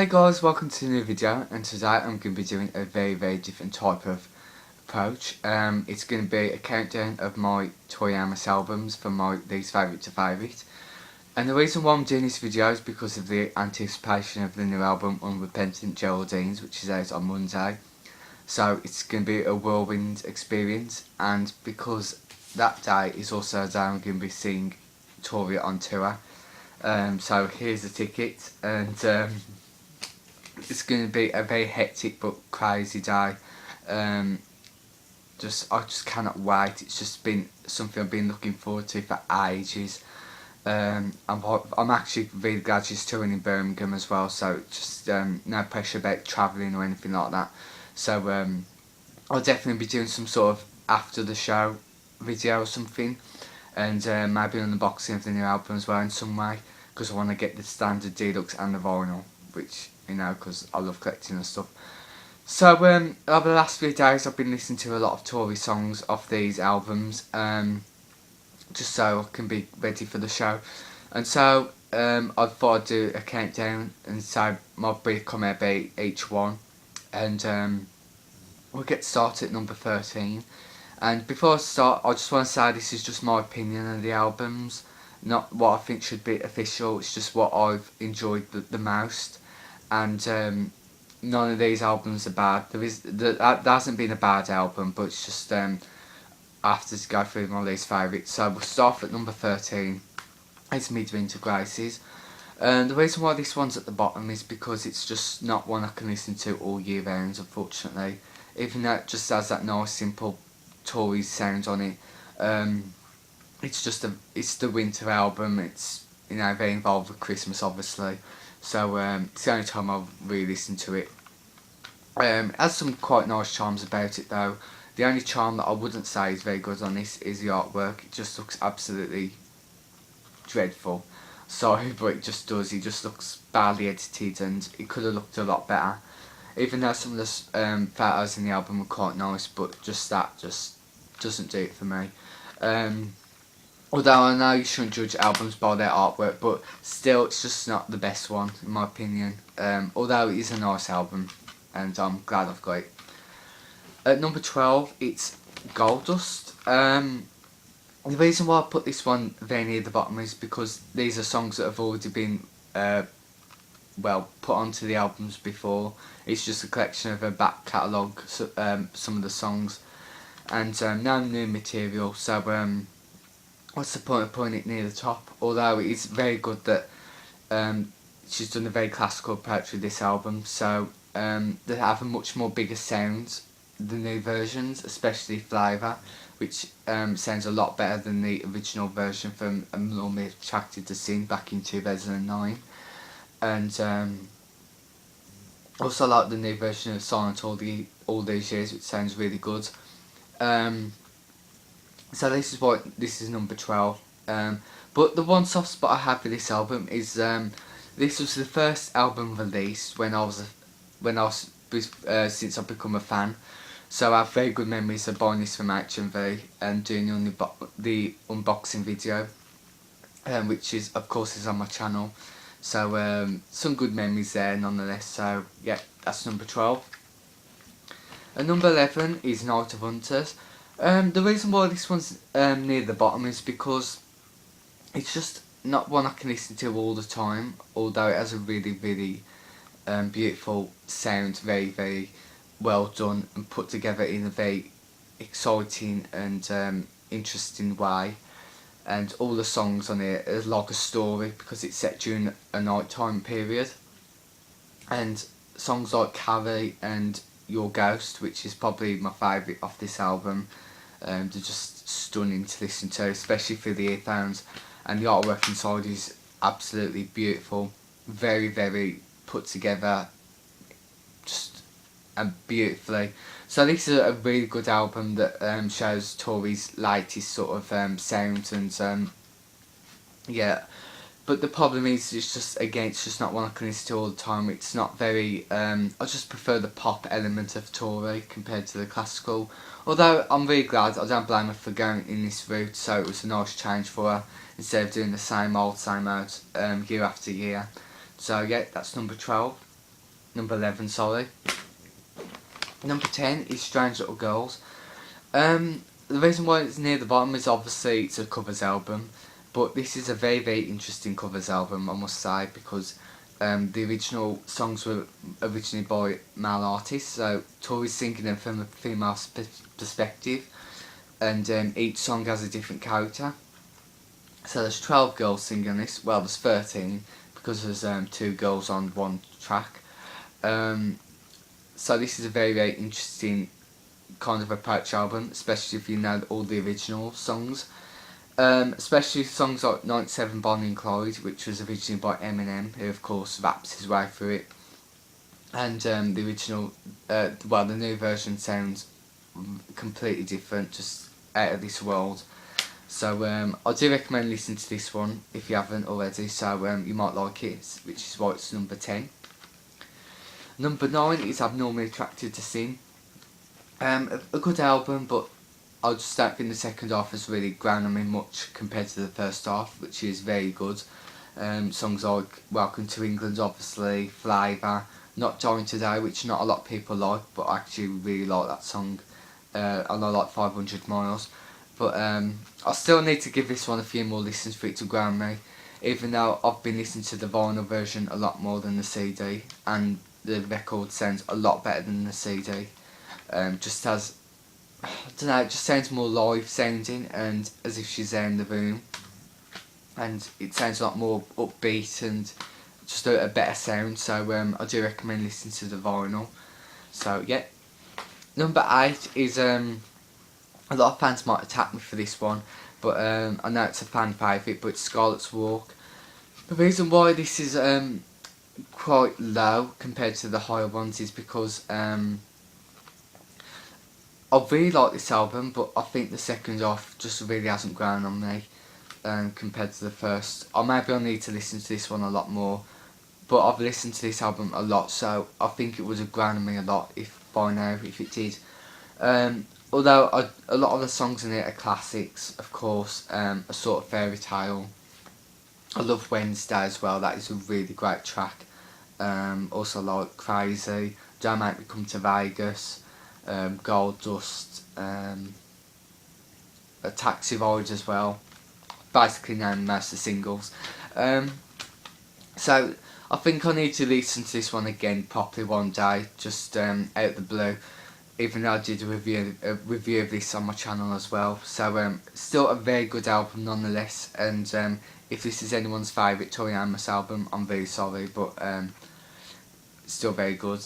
Hi guys, welcome to a new video, and today I'm going to be doing a very different type of approach. It's going to be a countdown of my Tori Amos albums from my least favourite to favourite. And the reason why I'm doing this video is because of the anticipation of the new album Unrepentant Geraldines, which is out on Monday. So it's going to be a whirlwind experience, and because that day is also a day I'm going to be seeing Tori on tour. So here's the ticket, and it's going to be a very hectic but crazy day. I just cannot wait. It's just been something I've been looking forward to for ages. I'm actually really glad she's touring in Birmingham as well, so just no pressure about travelling or anything like that. So I'll definitely be doing some sort of after the show video or something, and maybe an unboxing of the new album as well in some way, because I want to get the standard deluxe and the vinyl, which, you know, because I love collecting and stuff. So over the last few days I've been listening to a lot of Tori songs off these albums, just so I can be ready for the show. And so I thought I'd do a countdown and say my brief comment about each one, and we'll get started at number 13. And before I start, I just want to say this is just my opinion on the albums, not what I think should be official. It's just what I've enjoyed the most, and none of these albums are bad. There hasn't been a bad album, but it's just I have to go through my least favourites. So we'll start at number 13. It's Midwinter Graces. The reason why this one's at the bottom is because it's just not one I can listen to all year round, unfortunately. Even though it just has that nice simple Tori sound on it. It's the winter album. It's, you know, very involved with Christmas, obviously. So it's the only time I'll really listen to it. It has some quite nice charms about it though. The only charm that I wouldn't say is very good on this is the artwork. It just looks absolutely dreadful. Sorry, but it just does. It just looks badly edited, and it could have looked a lot better. Even though some of the photos in the album were quite nice, but just that just doesn't do it for me. Although I know you shouldn't judge albums by their artwork, but still it's just not the best one in my opinion. Although it is a nice album, and I'm glad I've got it. At number 12, it's Gold Dust. The reason why I put this one very near the bottom is because these are songs that have already been put onto the albums before. It's just a collection of a back catalogue, some of the songs, and no new material. So what's the point of putting it near the top? Although it is very good that she's done a very classical approach with this album. So they have a much more bigger sound, the new versions, especially Flavour, which sounds a lot better than the original version from I'm Normally Attracted to Sin back in 2009. And also like the new version of Silent all these years, which sounds really good. So this is number 12. But the one soft spot I have for this album is this was the first album released since I've become a fan. So I have very good memories of buying this from HMV and doing the unboxing video, which is of course is on my channel. So some good memories there nonetheless. So yeah, that's number 12. And number 11 is Night of Hunters. The reason why this one's near the bottom is because it's just not one I can listen to all the time, although it has a really beautiful sound, very well done and put together in a very exciting and interesting way. And all the songs on it are like a story because it's set during a nighttime period. And songs like Carrie and Your Ghost, which is probably my favourite off this album, they're just stunning to listen to, especially through the earphones. And the artwork inside is absolutely beautiful, very put together, just beautifully. So this is a really good album that shows Tori's latest sort of sound, and yeah. But the problem is, it's just not one I can listen to all the time. It's not very, I just prefer the pop element of Tori compared to the classical. Although I'm really glad, I don't blame her for going in this route, so it was a nice change for her, instead of doing the same old year after year. So yeah, that's number 12. Number 11, sorry. Number 10 is Strange Little Girls. The reason why it's near the bottom is obviously it's a covers album, but this is a very, very interesting covers album, I must say, because the original songs were originally by male artists, so Tori's singing them from a female perspective, and each song has a different character. So there's 12 girls singing this, well there's 13, because there's 2 girls on one track. So this is a very, very interesting kind of approach album, especially if you know all the original songs. Especially songs like 97 Bonnie and Clyde, which was originally by Eminem, who of course raps his way through it. And the original, well the new version sounds completely different, just out of this world. So I do recommend listening to this one if you haven't already, so you might like it, which is why it's number 10. Number 9 is Abnormally Attracted to Sin. A good album, but I just don't think the second half has really grown on me much compared to the first half, which is very good. Songs like Welcome to England, obviously, Flavour, Not Dying Today, which not a lot of people like, but I actually really like that song. And I like 500 Miles. But I still need to give this one a few more listens for it to grow on me, even though I've been listening to the vinyl version a lot more than the CD, and the record sounds a lot better than the CD. Just has, I don't know, it just sounds more live sounding, and as if she's there in the room, and it sounds a lot more upbeat and just a better sound, so I do recommend listening to the vinyl. So yeah. Number 8 is a lot of fans might attack me for this one, but I know it's a fan favourite, but it's Scarlets Walk. The reason why this is quite low compared to the higher ones is because I really like this album, but I think the second half just really hasn't grown on me compared to the first. Or maybe I need to listen to this one a lot more, but I've listened to this album a lot, so I think it would have grown on me a lot by now if it did. Although a lot of the songs in it are classics, of course, A Sort of Fairy Tale. I love Wednesday as well, that is a really great track. Also like Crazy, Don't Make Me Come to Vegas, Gold Dust, A Taxi Ride as well. Basically named most of the singles. So I think I need to listen to this one again properly one day, just out of the blue. Even though I did a review of this on my channel as well. So still a very good album nonetheless, and if this is anyone's favourite Tori Amos album, I'm very sorry, but still very good.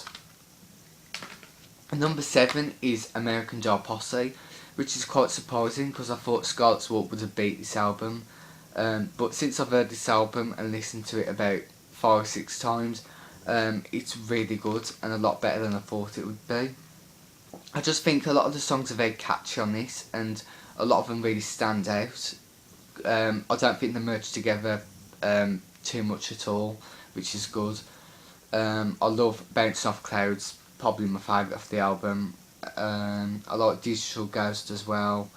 And number 7 is American Joe Posse, which is quite surprising because I thought Scarlets Walk would have beat this album, but since I've heard this album and listened to it about 5 or 6 times, it's really good and a lot better than I thought it would be. I just think a lot of the songs are very catchy on this, and a lot of them really stand out. I don't think they merge together too much at all, which is good. I love Bouncing Off Clouds, probably my favourite of the album. I like Digital Ghost as well.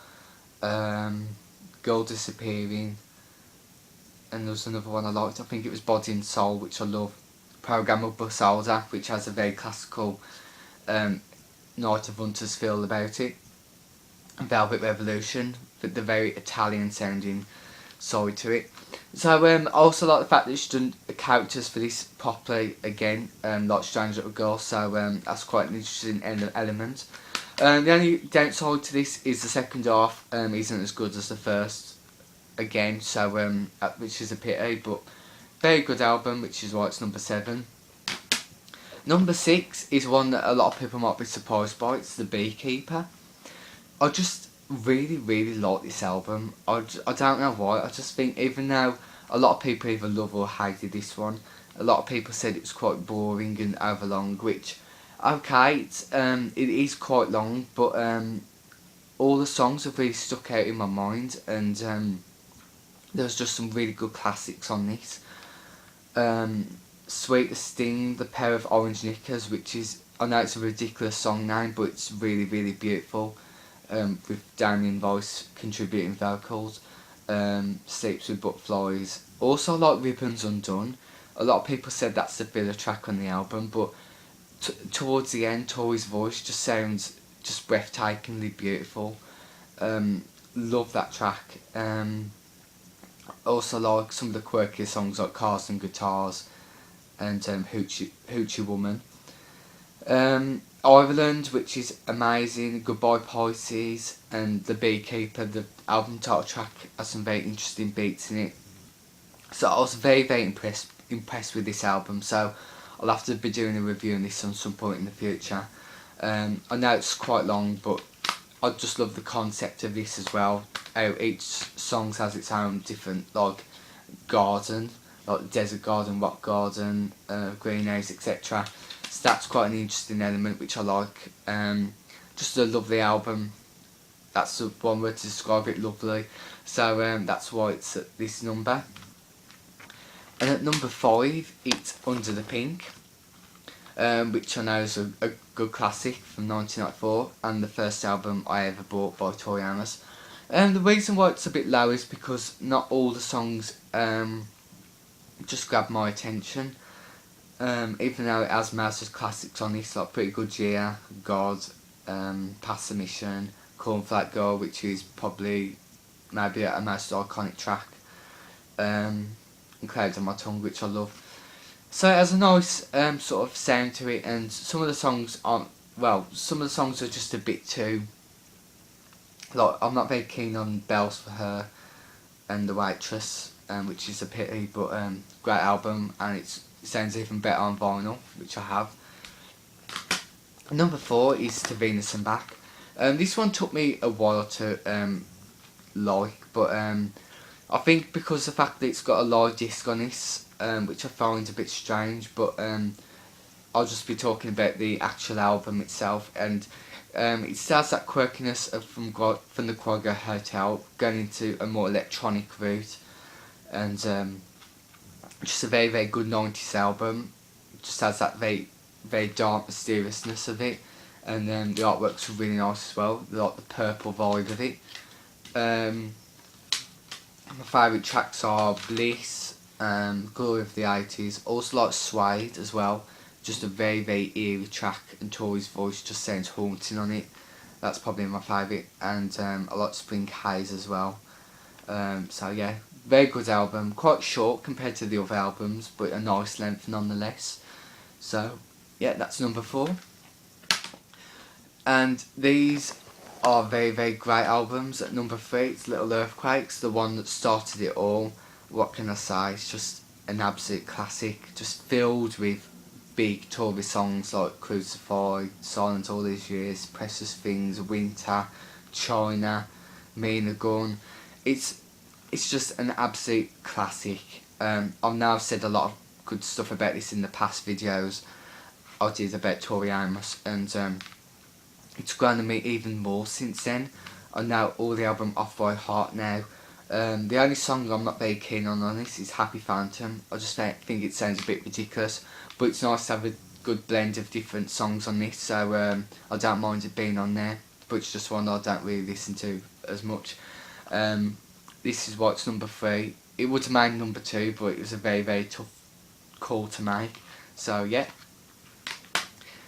Girl Disappearing, and there was another one I liked, I think it was Body and Soul, which I love. Program of Basalda, which has a very classical Night of Hunters feel about it. Velvet Revolution, but the very Italian sounding side to it. So I also like the fact that she's done the characters for this properly again, like Strange Little Girl, so that's quite an interesting element. The only downside to this is the second half isn't as good as the first again, so which is a pity, but very good album, which is why it's number 7. Number 6 is one that a lot of people might be surprised by. It's The Beekeeper. I just really, really like this album. I don't know why. I just think even though a lot of people either love or hated this one, a lot of people said it was quite boring and overlong, which, okay, it is quite long, but all the songs have really stuck out in my mind, and there's just some really good classics on this. Sweet the Sting, The Pair of Orange Knickers, which is, I know it's a ridiculous song name, but it's really, really beautiful, with Damien Voice contributing vocals. Sleeps with Butterflies. Also like Ribbons Undone. A lot of people said that's the filler track on the album, but towards the end, Tori's voice just sounds just breathtakingly beautiful. Love that track. Also like some of the quirkier songs like Cars and Guitars and Hoochie Woman. Ireland, which is amazing, Goodbye Pisces, and The Beekeeper, the album title track, has some very interesting beats in it. So I was very impressed with this album, so I'll have to be doing a review on this on some point in the future. I know it's quite long, but I just love the concept of this as well, how each song has its own different, like, garden, like desert garden, rock garden, greenhouse, etc. So that's quite an interesting element which I like. Just a lovely album. That's the one word to describe it, lovely. So that's why it's at this number. And at number 5, it's Under the Pink, which I know is a good classic from 1994 and the first album I ever bought by Tori Amos. The reason why it's a bit low is because not all the songs just grab my attention. Even though it has massive classics on this, like Pretty Good Year, God, Past the Mission, Cornflake Girl, which is probably maybe a most iconic track, and Clouds on My Tongue, which I love. So it has a nice sort of sound to it, and some of the songs aren't, well, some of the songs are just a bit too, like, I'm not very keen on Bells for Her and The Waitress, which is a pity, but great album, and it sounds even better on vinyl, which I have. Number 4 is To Venus and Back. This one took me a while to like, but I think because of the fact that it's got a live disc on this, which I find a bit strange, but I'll just be talking about the actual album itself, and it still has that quirkiness from the Quagga Hotel, going into a more electronic route, and just a very good 90s album. It just has that very dark mysteriousness of it, and the artwork's really nice as well, like the purple vibe of it. My favourite tracks are Bliss, Glory of the 80s, also like Suede as well, just a very eerie track, and Tori's voice just sounds haunting on it. That's probably my favourite, and I like Spring Haze as well. So yeah, very good album, quite short compared to the other albums, but a nice length nonetheless. So yeah, that's number 4. And these are very great albums. At number 3, it's Little Earthquakes, the one that started it all. What can I say? It's just an absolute classic, just filled with big Tory songs like Crucified, Silent All These Years, Precious Things, Winter, China, Me and the Gun. It's just an absolute classic. I've now said a lot of good stuff about this in the past videos I did about Tori Amos, and it's grown on me even more since then. I know all the album off by heart now. The only song I'm not very keen on this is Happy Phantom. I just think it sounds a bit ridiculous, but it's nice to have a good blend of different songs on this, so I don't mind it being on there, but it's just one I don't really listen to as much. This is why it's number 3. It would have made number 2, but it was a very tough call to make. So yeah.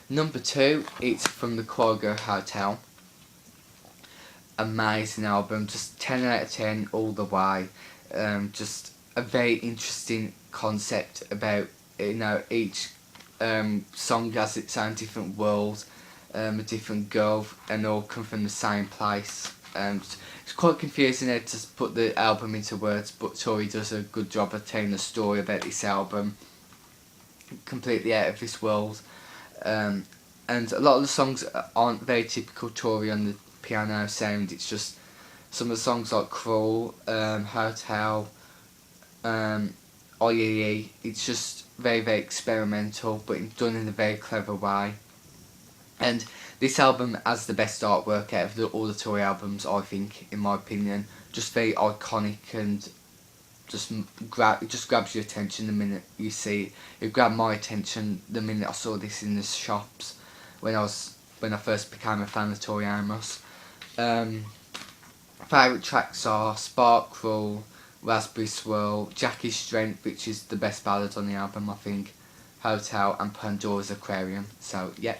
Number 2, it's from the Quagga Hotel. Amazing album, just 10 out of 10 all the way. Just a very interesting concept about, you know, each song has its own different world, a different girl, and all come from the same place. It's quite confusing how to put the album into words, but Tori does a good job of telling the story about this album. Completely out of this world. And a lot of the songs aren't very typical Tori on the piano sound. It's just some of the songs like Crawl, Hotel, IEE. It's just very experimental, but done in a very clever way. And this album has the best artwork out of all the Tori albums, I think, in my opinion. Just very iconic, and it just grabs your attention the minute you see it. It grabbed my attention the minute I saw this in the shops when I first became a fan of Tori Amos. Favourite tracks are Spark, Crawl, Raspberry Swirl, Jackie's Strength, which is the best ballad on the album, I think. Hotel and Pandora's Aquarium. So yeah.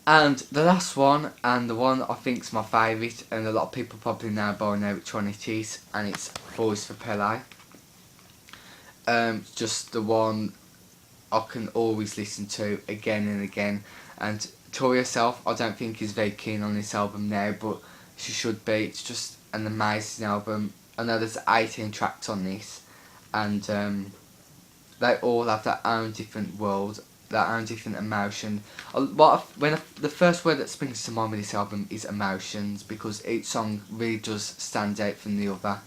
And the last one, and the one I think is my favourite, and a lot of people probably know by now which one it is, and it's Voice for Pele. Just the one I can always listen to again and again. And Tori herself, I don't think is very keen on this album now, but she should be. It's just an amazing album. I know there's 18 tracks on this, and they all have their own different world, their own different emotion. The first word that springs to mind with this album is emotions, because each song really does stand out from the other.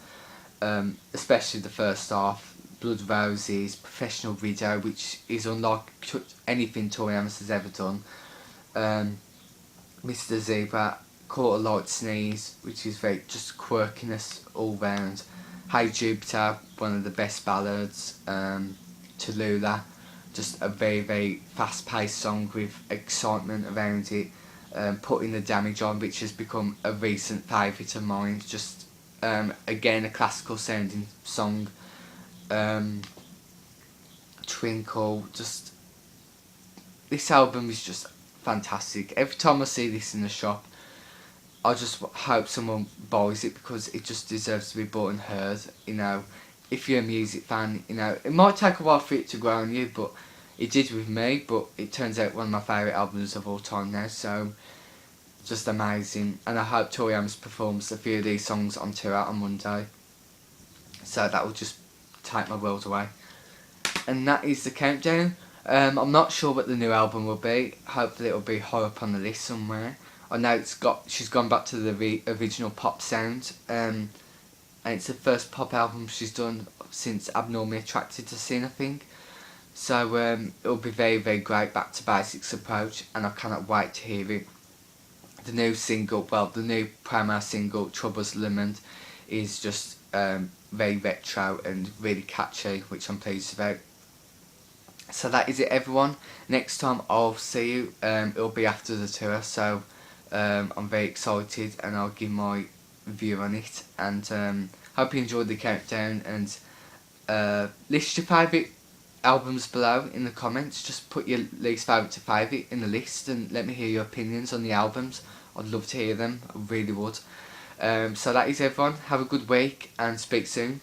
Especially the first half, Blood Roses, Professional Video, which is unlike anything Tori Amos has ever done. Mr. Zebra, Caught a Light Sneeze, which is very just quirkiness all round. Hey Jupiter, one of the best ballads. Tallulah, just a very, very fast-paced song with excitement around it. Putting the Damage On, which has become a recent favourite of mine. Just again a classical sounding song. Twinkle, just this album is just fantastic. Every time I see this in the shop, I just hope someone buys it, because it just deserves to be bought and heard. You know, if you're a music fan, you know, it might take a while for it to grow on you, but it did with me. But it turns out one of my favourite albums of all time now, so just amazing. And I hope Tori Amos performs a few of these songs on tour on Monday, so that will just take my world away. And that is the countdown. I'm not sure what the new album will be. Hopefully it'll be high up on the list somewhere. I know she's gone back to the original pop sound, and it's the first pop album she's done since Abnormally Attracted to Sin, I think. So it'll be very, very great back to basics approach, and I cannot wait to hear it. The new promo single, Trouble's Lament, is just very retro and really catchy, which I'm pleased about. So that is it, everyone. Next time I'll see you, it'll be after the tour, so I'm very excited, and I'll give my view on it. And hope you enjoyed the countdown, and list your favourite albums below in the comments. Just put your least favourite to favourite in the list, and let me hear your opinions on the albums. I'd love to hear them, I really would. So that is everyone. Have a good week, and speak soon.